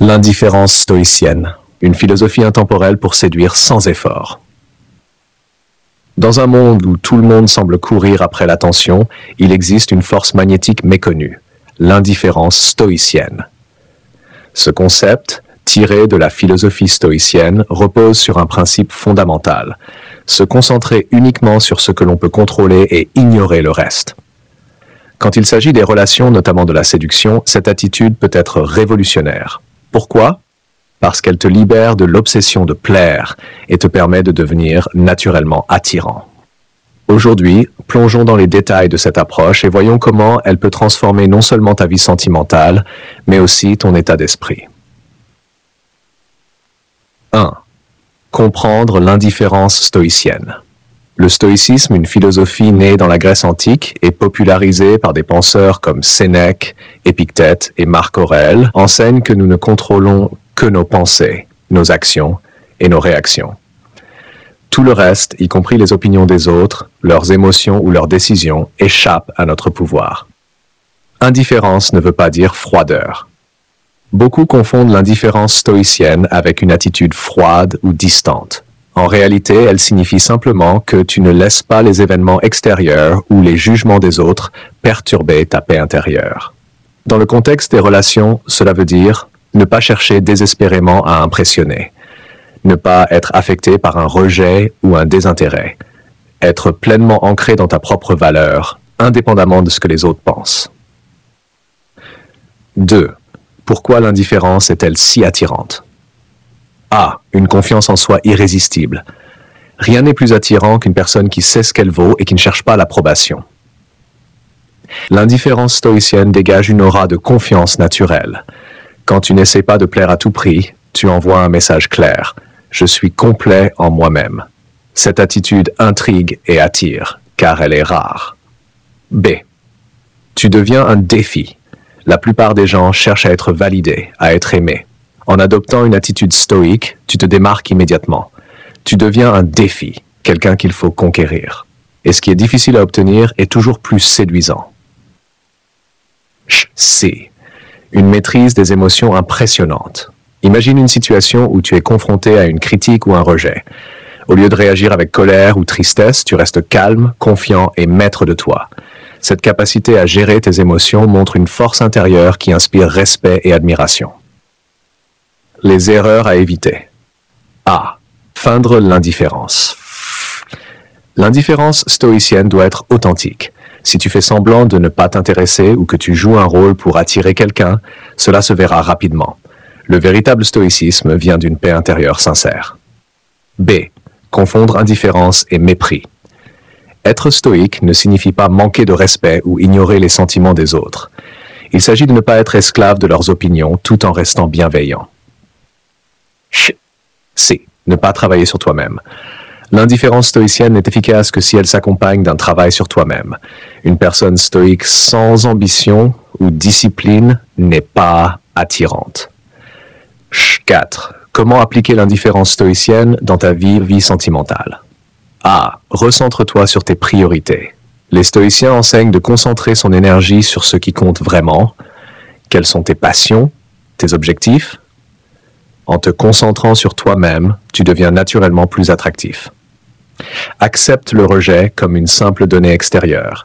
L'indifférence stoïcienne, une philosophie intemporelle pour séduire sans effort. Dans un monde où tout le monde semble courir après l'attention, il existe une force magnétique méconnue, l'indifférence stoïcienne. Ce concept, tiré de la philosophie stoïcienne, repose sur un principe fondamental, se concentrer uniquement sur ce que l'on peut contrôler et ignorer le reste. Quand il s'agit des relations, notamment de la séduction, cette attitude peut être révolutionnaire. Pourquoi ? Parce qu'elle te libère de l'obsession de plaire et te permet de devenir naturellement attirant. Aujourd'hui, plongeons dans les détails de cette approche et voyons comment elle peut transformer non seulement ta vie sentimentale, mais aussi ton état d'esprit. 1. Comprendre l'indifférence stoïcienne. Le stoïcisme, une philosophie née dans la Grèce antique et popularisée par des penseurs comme Sénèque, Épictète et Marc Aurèle, enseigne que nous ne contrôlons que nos pensées, nos actions et nos réactions. Tout le reste, y compris les opinions des autres, leurs émotions ou leurs décisions, échappe à notre pouvoir. Indifférence ne veut pas dire froideur. Beaucoup confondent l'indifférence stoïcienne avec une attitude froide ou distante. En réalité, elle signifie simplement que tu ne laisses pas les événements extérieurs ou les jugements des autres perturber ta paix intérieure. Dans le contexte des relations, cela veut dire ne pas chercher désespérément à impressionner, ne pas être affecté par un rejet ou un désintérêt, être pleinement ancré dans ta propre valeur, indépendamment de ce que les autres pensent. 2. Pourquoi l'indifférence est-elle si attirante ? A. Une confiance en soi irrésistible. Rien n'est plus attirant qu'une personne qui sait ce qu'elle vaut et qui ne cherche pas l'approbation. L'indifférence stoïcienne dégage une aura de confiance naturelle. Quand tu n'essaies pas de plaire à tout prix, tu envoies un message clair. Je suis complet en moi-même. Cette attitude intrigue et attire, car elle est rare. B. Tu deviens un défi. La plupart des gens cherchent à être validés, à être aimés. En adoptant une attitude stoïque, tu te démarques immédiatement. Tu deviens un défi, quelqu'un qu'il faut conquérir. Et ce qui est difficile à obtenir est toujours plus séduisant. C. Une maîtrise des émotions impressionnante. Imagine une situation où tu es confronté à une critique ou un rejet. Au lieu de réagir avec colère ou tristesse, tu restes calme, confiant et maître de toi. Cette capacité à gérer tes émotions montre une force intérieure qui inspire respect et admiration. Les erreurs à éviter. A. Feindre l'indifférence. L'indifférence stoïcienne doit être authentique. Si tu fais semblant de ne pas t'intéresser ou que tu joues un rôle pour attirer quelqu'un, cela se verra rapidement. Le véritable stoïcisme vient d'une paix intérieure sincère. B. Confondre indifférence et mépris. Être stoïque ne signifie pas manquer de respect ou ignorer les sentiments des autres. Il s'agit de ne pas être esclave de leurs opinions tout en restant bienveillant. C. Ne pas travailler sur toi-même. L'indifférence stoïcienne n'est efficace que si elle s'accompagne d'un travail sur toi-même. Une personne stoïque sans ambition ou discipline n'est pas attirante. 4. Comment appliquer l'indifférence stoïcienne dans ta vie sentimentale ? A. Recentre-toi sur tes priorités. Les stoïciens enseignent de concentrer son énergie sur ce qui compte vraiment. Quelles sont tes passions, tes objectifs ? En te concentrant sur toi-même, tu deviens naturellement plus attractif. Accepte le rejet comme une simple donnée extérieure.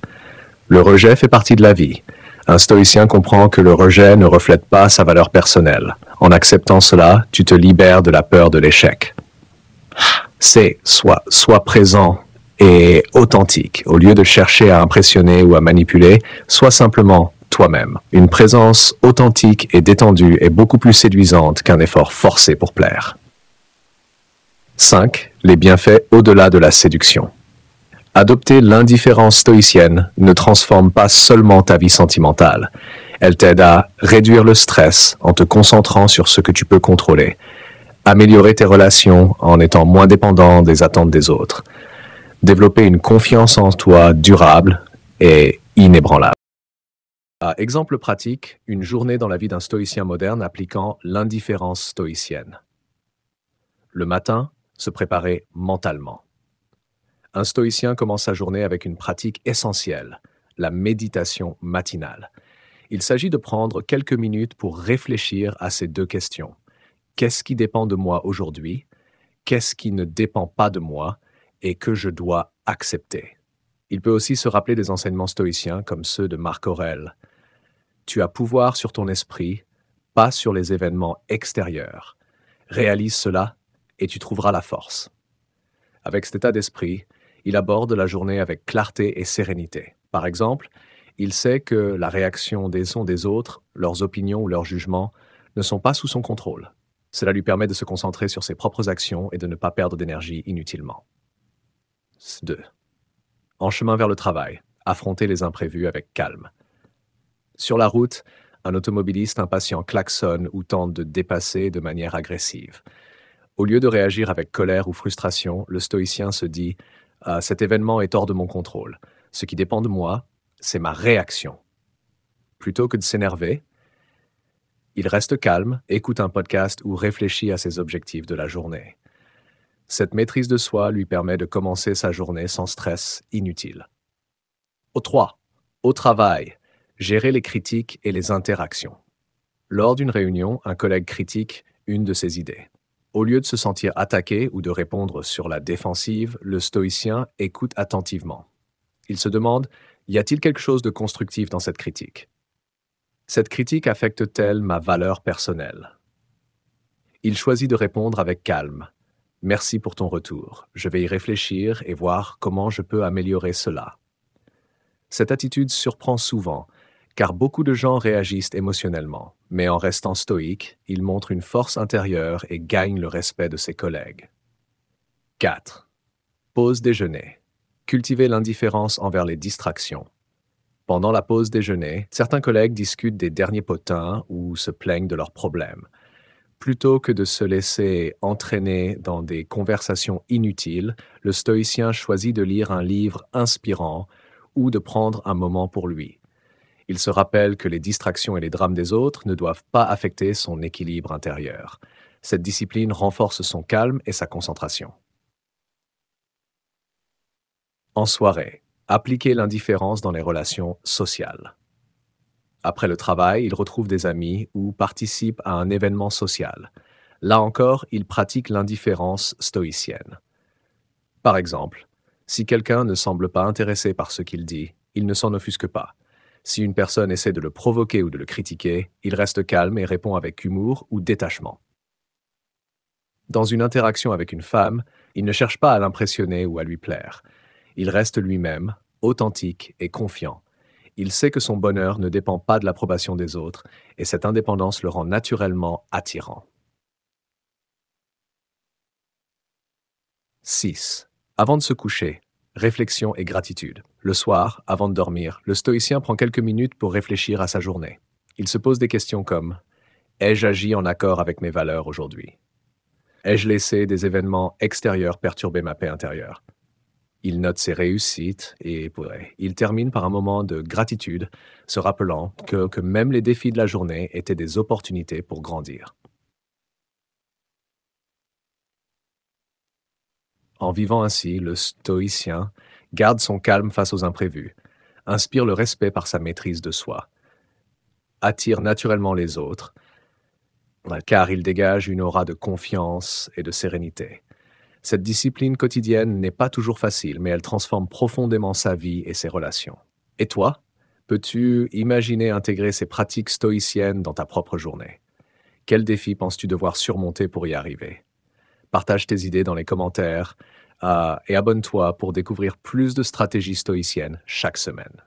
Le rejet fait partie de la vie. Un stoïcien comprend que le rejet ne reflète pas sa valeur personnelle. En acceptant cela, tu te libères de la peur de l'échec. Sois présent et authentique. Au lieu de chercher à impressionner ou à manipuler, sois simplement toi-même. Une présence authentique et détendue est beaucoup plus séduisante qu'un effort forcé pour plaire. 5. Les bienfaits au-delà de la séduction. Adopter l'indifférence stoïcienne ne transforme pas seulement ta vie sentimentale. Elle t'aide à réduire le stress en te concentrant sur ce que tu peux contrôler, améliorer tes relations en étant moins dépendant des attentes des autres, développer une confiance en toi durable et inébranlable. Exemple pratique, une journée dans la vie d'un stoïcien moderne appliquant l'indifférence stoïcienne. Le matin, se préparer mentalement. Un stoïcien commence sa journée avec une pratique essentielle, la méditation matinale. Il s'agit de prendre quelques minutes pour réfléchir à ces deux questions. Qu'est-ce qui dépend de moi aujourd'hui? Qu'est-ce qui ne dépend pas de moi et que je dois accepter? Il peut aussi se rappeler des enseignements stoïciens comme ceux de Marc Aurèle. Tu as pouvoir sur ton esprit, pas sur les événements extérieurs. Réalise cela et tu trouveras la force. Avec cet état d'esprit, il aborde la journée avec clarté et sérénité. Par exemple, il sait que la réaction des autres, leurs opinions ou leurs jugements, ne sont pas sous son contrôle. Cela lui permet de se concentrer sur ses propres actions et de ne pas perdre d'énergie inutilement. 2. En chemin vers le travail, affronter les imprévus avec calme. Sur la route, un automobiliste impatient klaxonne ou tente de dépasser de manière agressive. Au lieu de réagir avec colère ou frustration, le stoïcien se dit « Cet événement est hors de mon contrôle. Ce qui dépend de moi, c'est ma réaction. » Plutôt que de s'énerver, il reste calme, écoute un podcast ou réfléchit à ses objectifs de la journée. Cette maîtrise de soi lui permet de commencer sa journée sans stress inutile. 3. Au travail, gérer les critiques et les interactions. Lors d'une réunion, un collègue critique une de ses idées. Au lieu de se sentir attaqué ou de répondre sur la défensive, le stoïcien écoute attentivement. Il se demande, y a-t-il quelque chose de constructif dans cette critique? Cette critique affecte-t-elle ma valeur personnelle? Il choisit de répondre avec calme. Merci pour ton retour. Je vais y réfléchir et voir comment je peux améliorer cela. Cette attitude surprend souvent, car beaucoup de gens réagissent émotionnellement, mais en restant stoïque, ils montrent une force intérieure et gagnent le respect de ses collègues. 4. Pause déjeuner. Cultiver l'indifférence envers les distractions. Pendant la pause déjeuner, certains collègues discutent des derniers potins ou se plaignent de leurs problèmes. Plutôt que de se laisser entraîner dans des conversations inutiles, le stoïcien choisit de lire un livre inspirant ou de prendre un moment pour lui. Il se rappelle que les distractions et les drames des autres ne doivent pas affecter son équilibre intérieur. Cette discipline renforce son calme et sa concentration. En soirée, appliquer l'indifférence dans les relations sociales. Après le travail, il retrouve des amis ou participe à un événement social. Là encore, il pratique l'indifférence stoïcienne. Par exemple, si quelqu'un ne semble pas intéressé par ce qu'il dit, il ne s'en offusque pas. Si une personne essaie de le provoquer ou de le critiquer, il reste calme et répond avec humour ou détachement. Dans une interaction avec une femme, il ne cherche pas à l'impressionner ou à lui plaire. Il reste lui-même, authentique et confiant. Il sait que son bonheur ne dépend pas de l'approbation des autres, et cette indépendance le rend naturellement attirant. 6. Avant de se coucher, réflexion et gratitude. Le soir, avant de dormir, le stoïcien prend quelques minutes pour réfléchir à sa journée. Il se pose des questions comme « Ai-je agi en accord avec mes valeurs aujourd'hui? Ai-je laissé des événements extérieurs perturber ma paix intérieure ?» Il note ses réussites et il termine par un moment de gratitude, se rappelant que même les défis de la journée étaient des opportunités pour grandir. En vivant ainsi, le stoïcien garde son calme face aux imprévus, inspire le respect par sa maîtrise de soi, attire naturellement les autres, car il dégage une aura de confiance et de sérénité. Cette discipline quotidienne n'est pas toujours facile, mais elle transforme profondément sa vie et ses relations. Et toi, peux-tu imaginer intégrer ces pratiques stoïciennes dans ta propre journée? Quels défis penses-tu devoir surmonter pour y arriver? Partage tes idées dans les commentaires et abonne-toi pour découvrir plus de stratégies stoïciennes chaque semaine.